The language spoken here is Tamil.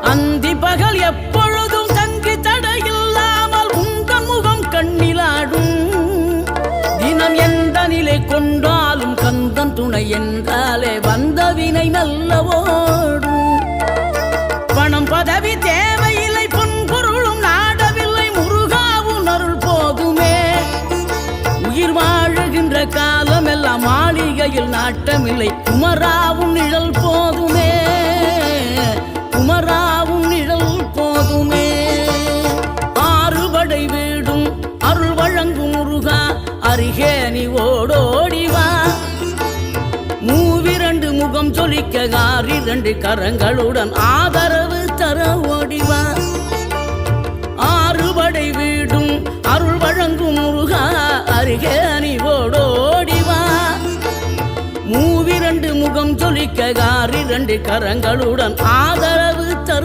அந்தி பகல் எப்பொழுதும் தங்கி தடையில்லாமல் உங்கள் முகம் கண்ணிலாடும். தினம் எந்த நிலை கொண்டாலும் கந்தன் துணை என்றாலே வந்த வினை நல்லவோடும். பணம் பதவி தேவையில்லை, பொன்பொருளும் நாடவில்லை, முருகாவும் அருள் போதுமே. உயிர் வாழுகின்ற காலம் எல்லாம் மாளிகையில் நாட்டமில்லை, குமராவும் நிழல் போதுமே, குமராவும் நிழல் போதுமே. ஆறுபடை வீடும் அருள் வழங்கும் முருகா, அருகே நீ ஓடோடிவா. மூவிரண்டு முகம் சொலிக்க ஆறிரண்டு கரங்களுடன் ஆதரவு தர ஓடிவா. ஆறுபடை வீடும் அருள் வழங்கும் முருகா, அருகே நீ ஓடோடிவா. மூவிரண்டு முகம் சொலிக்க ஆறிரண்டு கரங்களுடன் ஆதரவு தர